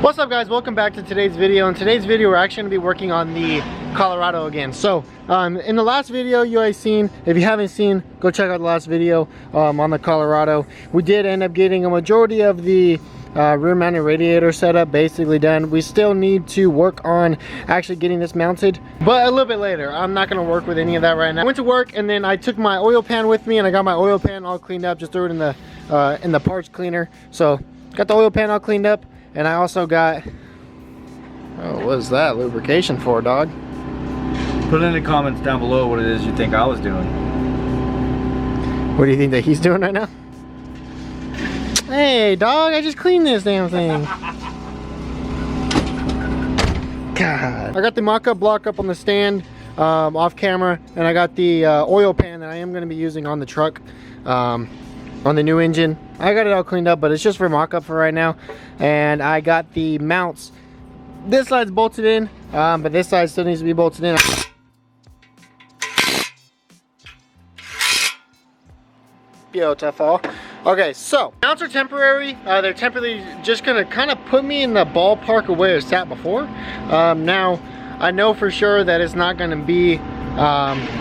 What's up guys, welcome back to today's video. In today's video we're actually going to be working on the Colorado again. So in the last video you guys seen, if you haven't seen, go check out the last video on the Colorado. We did end up getting a majority of the rear mounted radiator setup basically done. We still need to work on actually getting this mounted, but a little bit later. I'm not going to work with any of that right now. I went to work and then I took my oil pan with me and I got my oil pan all cleaned up, just threw it in the parts cleaner. So got the oil pan all cleaned up. And I also got, oh, what is that lubrication for, dog? Put in the comments down below what it is you think I was doing. What do you think that he's doing right now? Hey, dog, I just cleaned this damn thing. God. I got the mock-up block up on the stand off camera, and I got the oil pan that I am going to be using on the truck. On the new engine. I got it all cleaned up, but it's just for mock-up for right now. And I got the mounts. This side's bolted in, but this side still needs to be bolted in. Yo, tough all. Okay, so mounts are temporary. They're temporarily just gonna kind of put me in the ballpark of where it's at before. Now I know for sure that it's not gonna be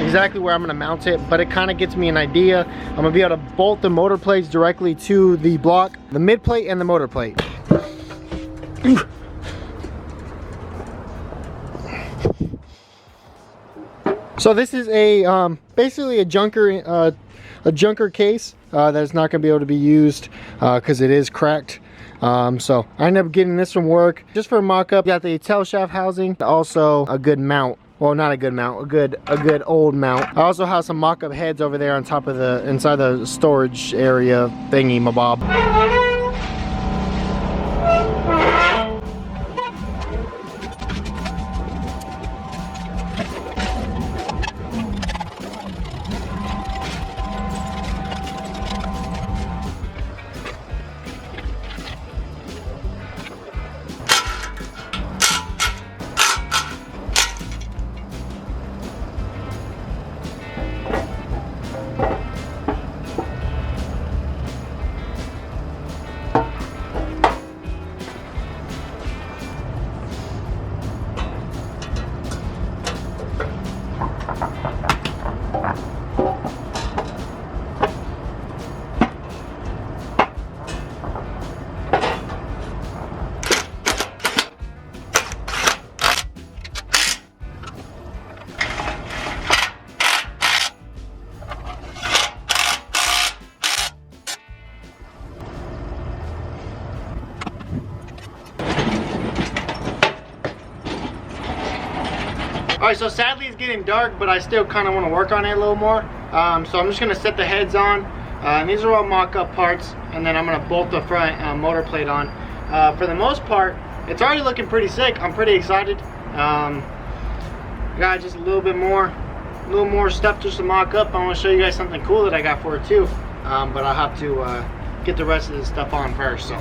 exactly where I'm going to mount it, but it kind of gets me an idea. I'm going to be able to bolt the motor plates directly to the block, the mid plate and the motor plate. So this is a basically a junker case that's not going to be able to be used because it is cracked. So I ended up getting this from work just for a mock-up. Got the tail shaft housing, also a good mount. Well, not a good mount, a good old mount. I also have some mock-up heads over there on top of inside the storage area thingy mabob. Alright, so sadly it's getting dark, but I still kind of want to work on it a little more. So I'm just going to set the heads on. And these are all mock-up parts, and then I'm going to bolt the front motor plate on. For the most part, it's already looking pretty sick. I'm pretty excited. Got just a little more stuff just to mock up. I want to show you guys something cool that I got for it too. But I'll have to get the rest of this stuff on first. So.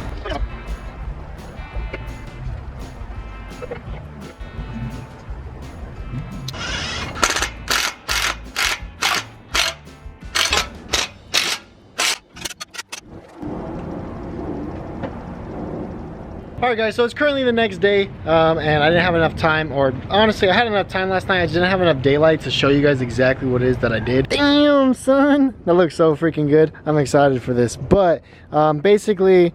Alright guys, so it's currently the next day, and I didn't have enough time, or honestly I had enough time last night. I just didn't have enough daylight to show you guys exactly what it is that I did. Damn son, that looks so freaking good. I'm excited for this, but basically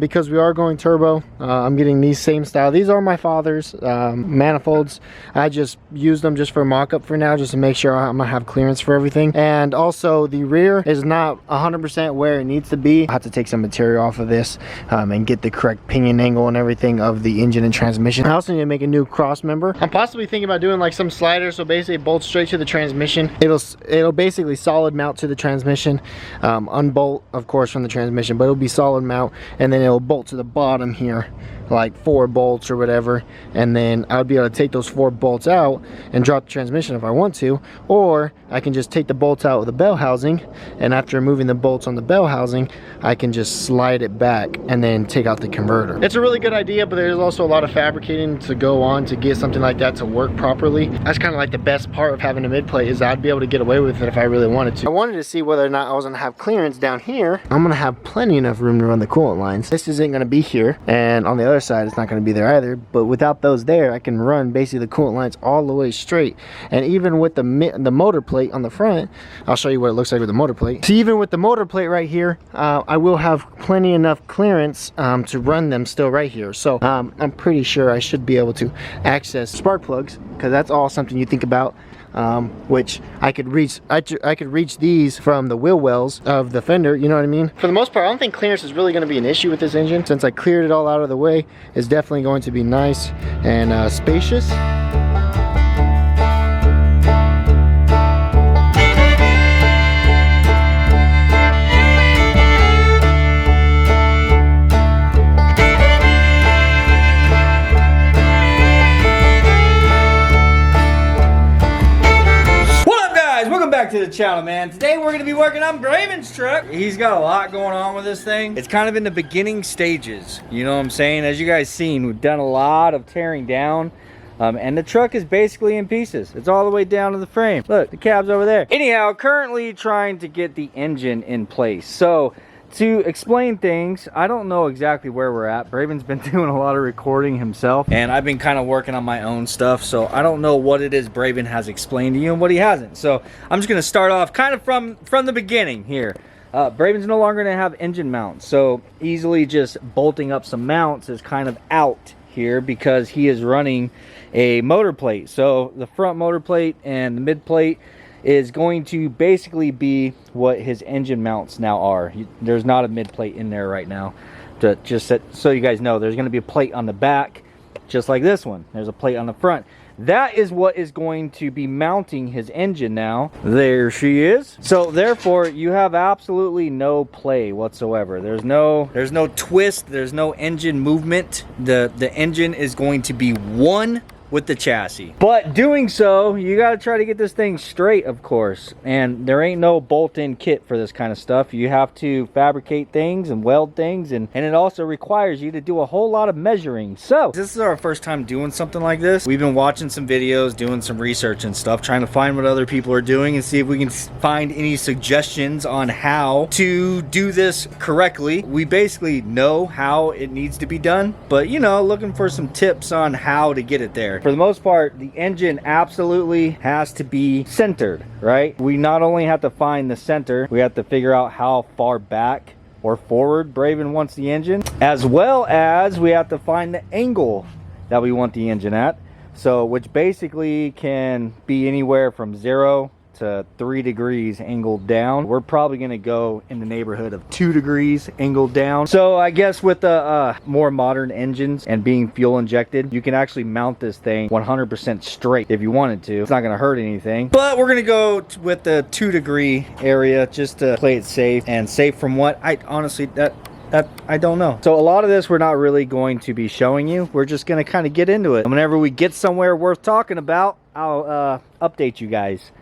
because we are going turbo, I'm getting these same style. These are my father's manifolds. I just use them just for mock-up for now, just to make sure I'm gonna have clearance for everything. And also the rear is not 100% where it needs to be. I have to take some material off of this and get the correct pinion angle and everything of the engine and transmission. I also need to make a new cross member. I'm possibly thinking about doing like some sliders, so basically it bolts straight to the transmission. It'll basically solid mount to the transmission, unbolt of course from the transmission, but it'll be solid mount, and then it'll bolt to the bottom here like 4 bolts or whatever, and then I would be able to take those 4 bolts out and drop the transmission if I want to, or I can just take the bolts out of the bell housing, and after removing the bolts on the bell housing I can just slide it back and then take out the converter. It's a really good idea, but there's also a lot of fabricating to go on to get something like that to work properly. That's kind of like the best part of having a mid plate, is I'd be able to get away with it if I really wanted to. I wanted to see whether or not I was gonna have clearance down here. I'm gonna have plenty enough room to run the coolant lines. This isn't gonna be here, and on the other other side, it's not going to be there either. But without those there, I can run basically the coolant lines all the way straight. And even with the motor plate on the front, I'll show you what it looks like with the motor plate. So even with the motor plate right here, I will have plenty enough clearance to run them still right here. So I'm pretty sure I should be able to access spark plugs, because that's all something you think about. Which I could reach. I could reach these from the wheel wells of the fender, you know what I mean? For the most part, I don't think clearance is really going to be an issue with this engine. Since I cleared it all out of the way, it's definitely going to be nice and spacious. Back to the channel, man. Today we're going to be working on Braven's truck. He's got a lot going on with this thing. It's kind of in the beginning stages, you know what I'm saying? As you guys seen, we've done a lot of tearing down, and the truck is basically in pieces. It's all the way down to the frame. Look, the cab's over there. Anyhow, currently trying to get the engine in place. So to explain things, I don't know exactly where we're at. Braven's been doing a lot of recording himself, and I've been kind of working on my own stuff, so I don't know what it is Braven has explained to you and what he hasn't. So I'm just going to start off kind of from the beginning here. Braven's no longer going to have engine mounts, so easily just bolting up some mounts is kind of out here because he is running a motor plate. So the front motor plate and the mid plate is going to basically be what his engine mounts now are. There's not a mid plate in there right now. So you guys know, there's going to be a plate on the back, just like this one. There's a plate on the front. That is what is going to be mounting his engine now. There she is. So therefore, you have absolutely no play whatsoever. There's no twist. There's no engine movement. The engine is going to be one with the chassis. But doing so, you got to try to get this thing straight, of course, and there ain't no bolt-in kit for this kind of stuff. You have to fabricate things and weld things, and it also requires you to do a whole lot of measuring. So this is our first time doing something like this. We've been watching some videos, doing some research and stuff, trying to find what other people are doing and see if we can find any suggestions on how to do this correctly. We basically know how it needs to be done, but you know, looking for some tips on how to get it there. For the most part, the engine absolutely has to be centered, right? We not only have to find the center, we have to figure out how far back or forward Braven wants the engine, as well as we have to find the angle that we want the engine at. So, which basically can be anywhere from 0 to 3 degrees angled down. We're probably going to go in the neighborhood of 2 degrees angled down. So I guess with the more modern engines and being fuel injected, you can actually mount this thing 100% straight if you wanted to. It's not going to hurt anything, but we're going to go with the 2 degree area just to play it safe. And safe from what? I honestly, that I don't know. So a lot of this we're not really going to be showing you. We're just going to kind of get into it. Whenever we get somewhere worth talking about, I'll update you guys.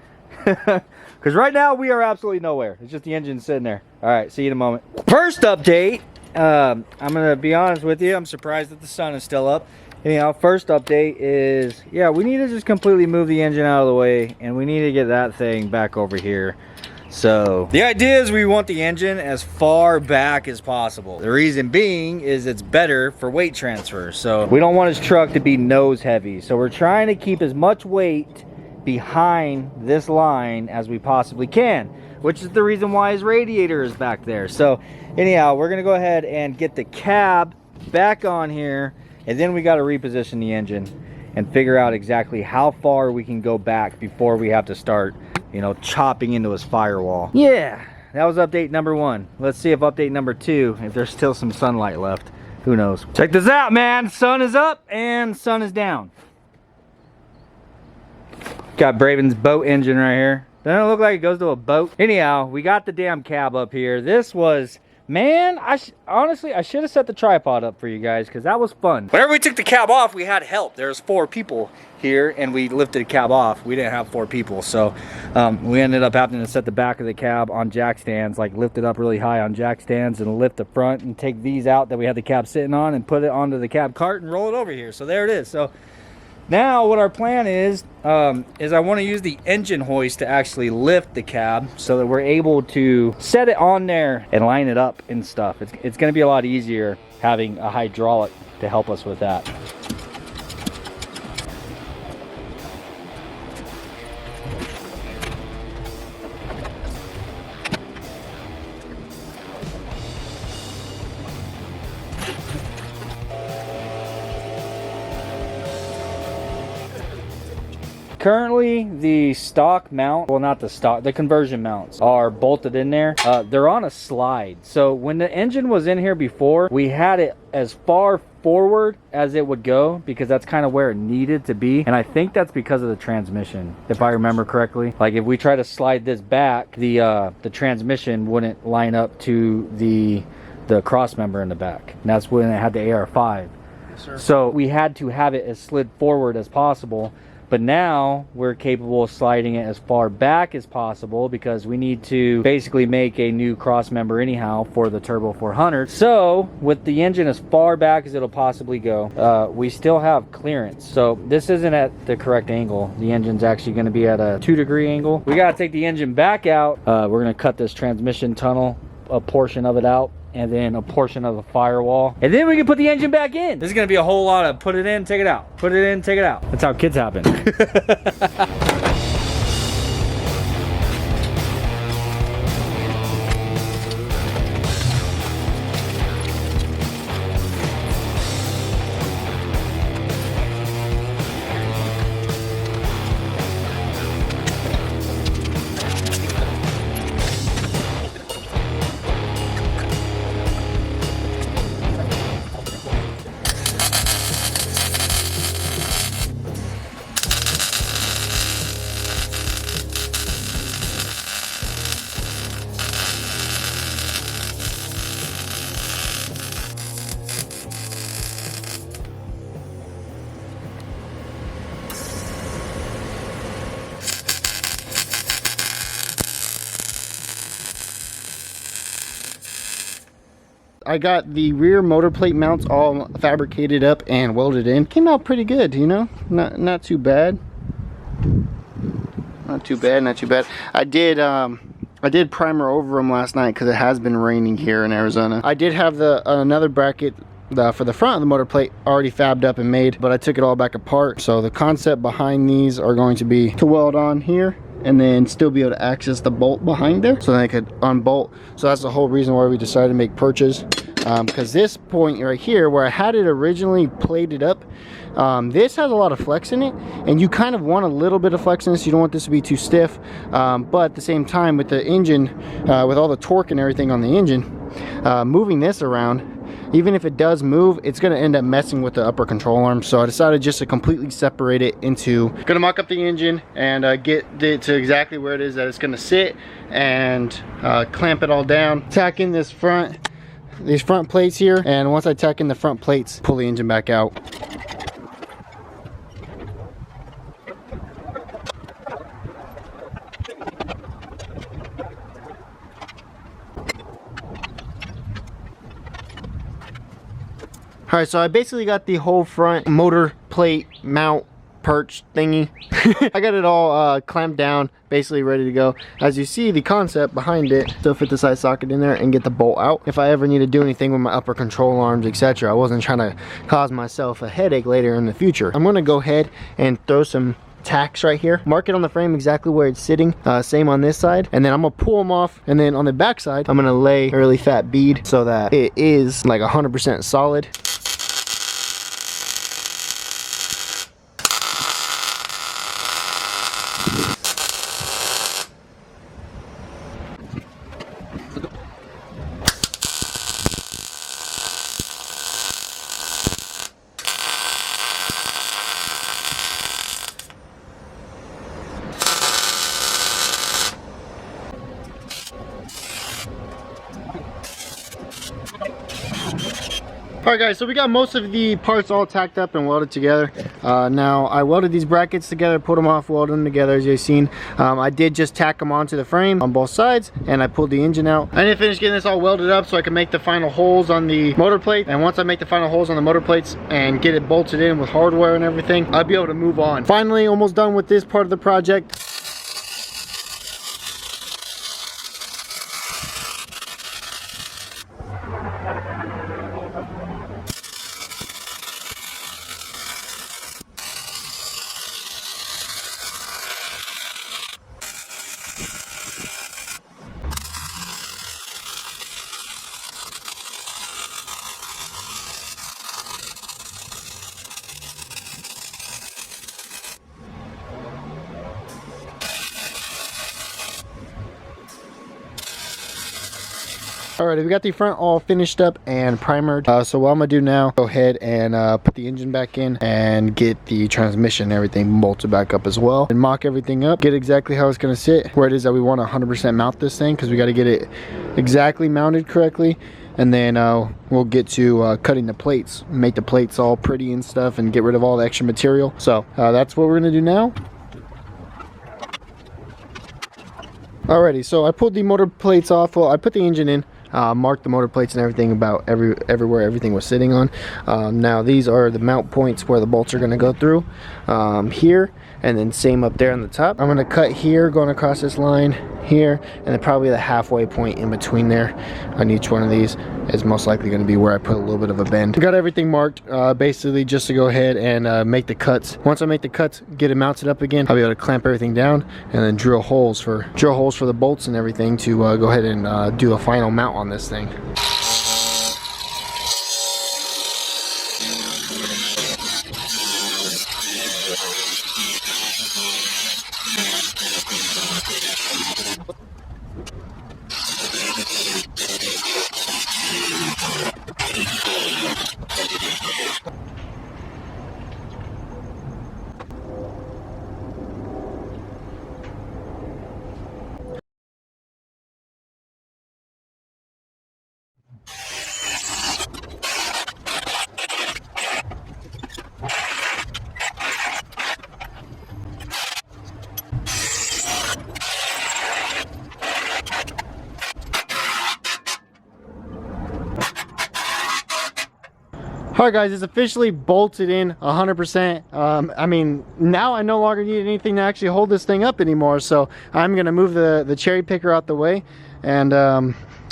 Because right now we are absolutely nowhere. It's just the engine sitting there. All right, see you in a moment. First update, I'm gonna be honest with you, I'm surprised that the sun is still up. Anyhow, first update is, yeah, we need to just completely move the engine out of the way, and we need to get that thing back over here. So the idea is we want the engine as far back as possible. The reason being is it's better for weight transfer. So we don't want his truck to be nose heavy, so we're trying to keep as much weight behind this line as we possibly can, which is the reason why his radiator is back there. So anyhow, we're gonna go ahead and get the cab back on here, and then we got to reposition the engine and figure out exactly how far we can go back before we have to start, you know, chopping into his firewall. Yeah, that was update number 1. Let's see if update number 2, if there's still some sunlight left. Who knows? Check this out, man. Sun is up and sun is down. Got Braven's boat engine right here. Doesn't it look like it goes to a boat? Anyhow, we got the damn cab up here. This was, man, honestly, I should have set the tripod up for you guys because that was fun. Whenever we took the cab off, we had help. There's 4 people here and we lifted the cab off. We didn't have 4 people. So we ended up having to set the back of the cab on jack stands, like lift it up really high on jack stands and lift the front and take these out that we had the cab sitting on and put it onto the cab cart and roll it over here. So there it is. So now what our plan is I want to use the engine hoist to actually lift the cab so that we're able to set it on there and line it up and stuff. It's going to be a lot easier having a hydraulic to help us with that. Currently, the stock mount, well, not the stock, the conversion mounts are bolted in there. They're on a slide. So when the engine was in here before, we had it as far forward as it would go because that's kind of where it needed to be. And I think that's because of the transmission, if I remember correctly. Like if we try to slide this back, the transmission wouldn't line up to the cross member in the back. And that's when it had the AR5. Yes, sir. So we had to have it as slid forward as possible. But now we're capable of sliding it as far back as possible because we need to basically make a new cross member anyhow for the Turbo 400. So with the engine as far back as it'll possibly go, we still have clearance. So this isn't at the correct angle. The engine's actually going to be at a 2-degree angle. We got to take the engine back out. We're going to cut this transmission tunnel, a portion of it out, and then a portion of the firewall, and then we can put the engine back in. This is gonna be a whole lot of put it in, take it out, put it in, take it out. That's how kids happen. I got the rear motor plate mounts all fabricated up and welded in. Came out pretty good, you know, not too bad. Not too bad, not too bad. I did primer over them last night because it has been raining here in Arizona. I did have another bracket for the front of the motor plate already fabbed up and made, but I took it all back apart. So the concept behind these are going to be to weld on here and then still be able to access the bolt behind there so then I could unbolt. So that's the whole reason why we decided to make perches, because this point right here where I had it originally plated up, this has a lot of flex in it, and you kind of want a little bit of flex in this. You don't want this to be too stiff, but at the same time with the engine, with all the torque and everything on the engine, moving this around, even if it does move, it's going to end up messing with the upper control arm. So I decided just to completely separate it into, gonna mock up the engine and get it to exactly where it is that it's going to sit, and clamp it all down, tack in these front plates here, and once I tack in the front plates, pull the engine back out. Alright, so I basically got the whole front motor plate mount perch thingy. I got it all clamped down, basically ready to go. As you see, the concept behind it, still fit the side socket in there and get the bolt out. If I ever need to do anything with my upper control arms, etc., I wasn't trying to cause myself a headache later in the future. I'm going to go ahead and throw some tacks right here, mark it on the frame exactly where it's sitting, same on this side, and then I'm gonna pull them off, and then on the back side I'm gonna lay a really fat bead so that it is like 100% solid. Alright guys, so we got most of the parts all tacked up and welded together. Now I welded these brackets together, put them off, welded them together as you've seen. I did just tack them onto the frame on both sides, and I pulled the engine out. I didn't finish getting this all welded up so I can make the final holes on the motor plate, and once I make the final holes on the motor plates and get it bolted in with hardware and everything, I'll be able to move on. Finally, almost done with this part of the project. Alright, we got the front all finished up and primered. So what I'm gonna do now, go ahead and put the engine back in and get the transmission and everything bolted back up as well. And mock everything up, get exactly how it's gonna sit, where it is that we want to 100% mount this thing, because we got to get it exactly mounted correctly. And then we'll get to cutting the plates, make the plates all pretty and stuff, and get rid of all the extra material. So that's what we're gonna do now. Alrighty, so I pulled the motor plates off. Well, I put the engine in, marked the motor plates and everything about everywhere everything was sitting on. Now these are the mount points where the bolts are gonna go through, here, and then same up there on the top. I'm gonna cut here, going across this line here, and then probably the halfway point in between there on each one of these is most likely going to be where I put a little bit of a bend. Got everything marked, basically just to go ahead and make the cuts. Once I make the cuts, get it mounted up again, I'll be able to clamp everything down and then drill holes for the bolts and everything to go ahead and do a final mount on this thing. Alright guys, it's officially bolted in 100%. I mean, now I no longer need anything to actually hold this thing up anymore, so I'm gonna move the cherry picker out the way. And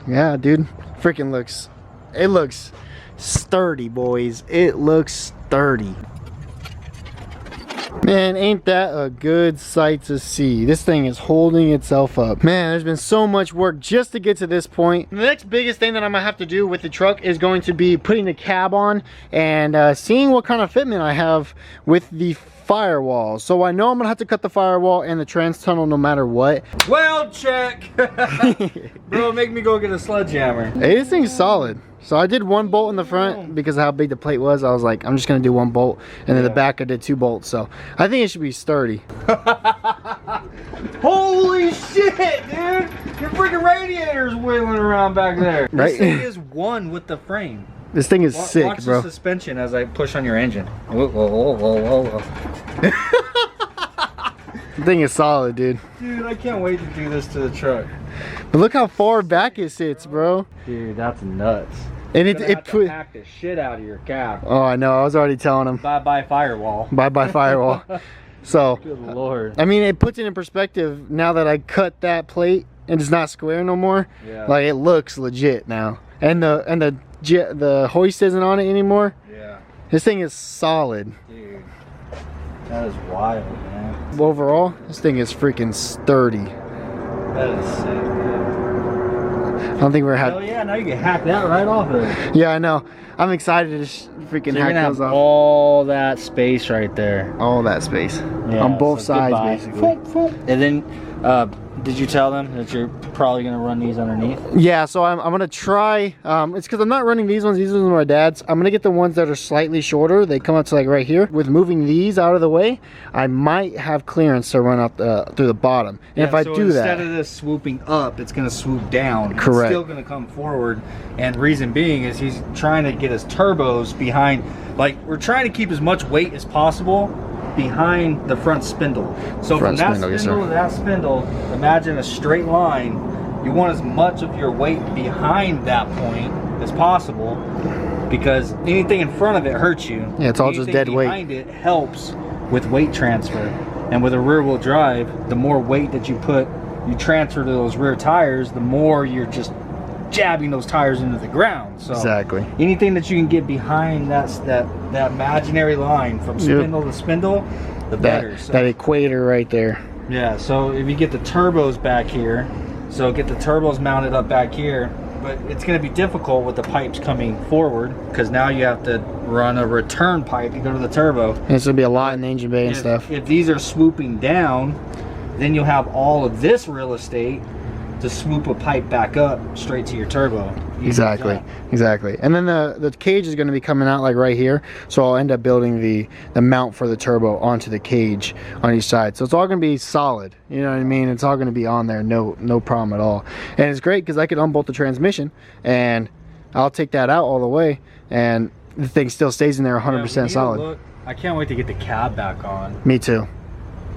yeah, dude, freaking looks sturdy, boys. It looks sturdy. Man, ain't that a good sight to see. This thing is holding itself up. Man, there's been so much work just to get to this point. The next biggest thing that I'm gonna have to do with the truck is going to be putting the cab on and seeing what kind of fitment I have with the firewall. So I know I'm gonna have to cut the firewall and the trans tunnel no matter what. Well, check. Bro, make me go get a sledgehammer. Hey, this thing's solid. So I did one bolt in the front because of how big the plate was. I was like, I'm just gonna do one bolt, and then the back I did 2 bolts. So I think it should be sturdy. Holy shit, dude! Your freaking radiator's wiggling around back there. Right? This thing is one with the frame. This thing is sick, watch bro. Watch the suspension as I push on your engine. Whoa, whoa, whoa, whoa, whoa, whoa. The thing is solid, dude. Dude, I can't wait to do this to the truck. But look how far back it sits, bro. Dude, that's nuts. And it put hack the shit out of your cab. Oh, I know. I was already telling him. Bye bye firewall. Bye bye firewall. So, good Lord. I mean, it puts it in perspective now that I cut that plate and it's not square no more. Yeah. Like it looks legit now, and the hoist isn't on it anymore. Yeah. This thing is solid. Dude, that is wild, man. Overall, this thing is freaking sturdy. That is sick, man. I don't think we're Oh yeah, now you can hack that right off of it. Yeah, I know. I'm excited to freaking So hack those have off. all that space right there. All that space. Yeah, on both so sides, goodbye. basically. And then, did you tell them that you're probably gonna run these underneath? Yeah, so I'm gonna try. It's because I'm not running these ones. These ones are my dad's. I'm gonna get the ones that are slightly shorter. They come up to like right here. With moving these out of the way, I might have clearance to run out through the bottom. And Yeah, if I so do that, instead of this swooping up, it's gonna swoop down. Correct. It's still gonna come forward. And reason being is he's trying to get his turbos behind. Like, we're trying to keep as much weight as possible behind the front spindle. So from that spindle to that spindle, imagine a straight line. You want as much of your weight behind that point as possible, because anything in front of it hurts you. Yeah, it's all just dead weight. Behind it helps with weight transfer. And with a rear wheel drive, the more weight that you transfer to those rear tires, the more you're just jabbing those tires into the ground. So exactly. Anything that you can get behind that imaginary line from spindle to spindle, the better. So, that equator right there. yeah, so if you get the turbos back here, so get the turbos mounted up back here, but it's going to be difficult with the pipes coming forward, because now you have to run a return pipe to go to the turbo. And it's gonna be a lot in the engine bay and stuff. If these are swooping down, then you'll have all of this real estate to swoop a pipe back up straight to your turbo. Exactly, exactly. And then the cage is going to be coming out like right here, so I'll end up building the mount for the turbo onto the cage on each side. So it's all going to be solid, you know what I mean? It's all going to be on there, no problem at all. And it's great because I could unbolt the transmission and I'll take that out all the way, and the thing still stays in there 100% solid. I can't wait to get the cab back on. Me too.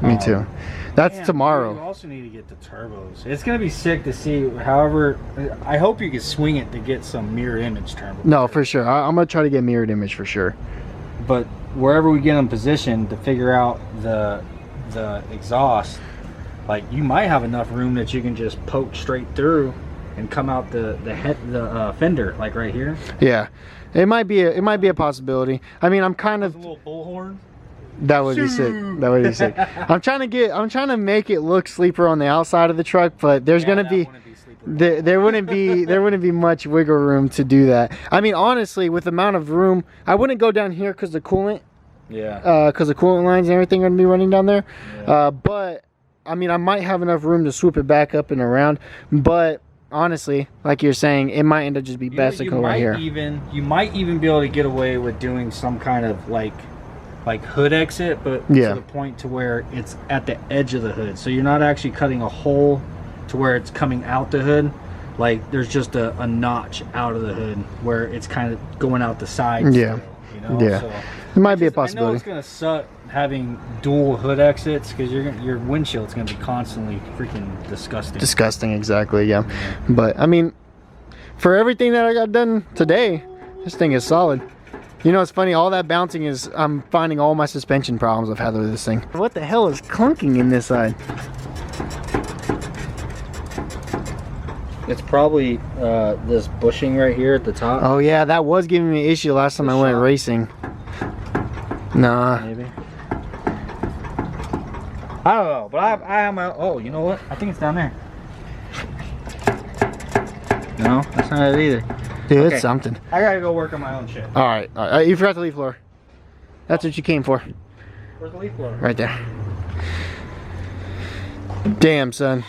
Me too. That's tomorrow. You also need to get the turbos. It's gonna be sick to see. However, I hope you can swing it to get some mirror image turbo. No, for sure. I'm gonna try to get mirrored image for sure. But wherever we get in position to figure out the exhaust, like you might have enough room that you can just poke straight through and come out the fender, like right here. Yeah, it might be a possibility. I mean, I'm kind of a little bullhorn. That would be sick. That would be sick. I'm trying to make it look sleeper on the outside of the truck, but there's gonna be there wouldn't be much wiggle room to do that. I mean, honestly, with the amount of room, I wouldn't go down here because the coolant. Yeah. Because the coolant lines and everything are gonna be running down there. Yeah. But I mean, I might have enough room to swoop it back up and around. But honestly, like you're saying, it might end up just be best to go right here. You might even be able to get away with doing some kind of like hood exit, but to the point to where it's at the edge of the hood, so you're not actually cutting a hole to where it's coming out the hood. Like there's just a notch out of the hood where it's kind of going out the side. Yeah. Still, you know? Yeah. So it might be a possibility. I know it's gonna suck having dual hood exits because your windshield's gonna be constantly freaking disgusting. Disgusting, exactly. Yeah. But I mean, for everything that I got done today, this thing is solid. You know, it's funny, all that bouncing is, I'm finding all my suspension problems I've had with this thing. What the hell is clunking in this side? It's probably this bushing right here at the top. Oh yeah, that was giving me an issue last time I went racing. Nah. Maybe. I don't know, but I have my, oh, you know what? I think it's down there. No, that's not it either. Dude, Okay. it's something. I gotta go work on my own shit. All right. You forgot the leaf blower. That's what you came for. Where's the leaf blower? Right there. Damn, son.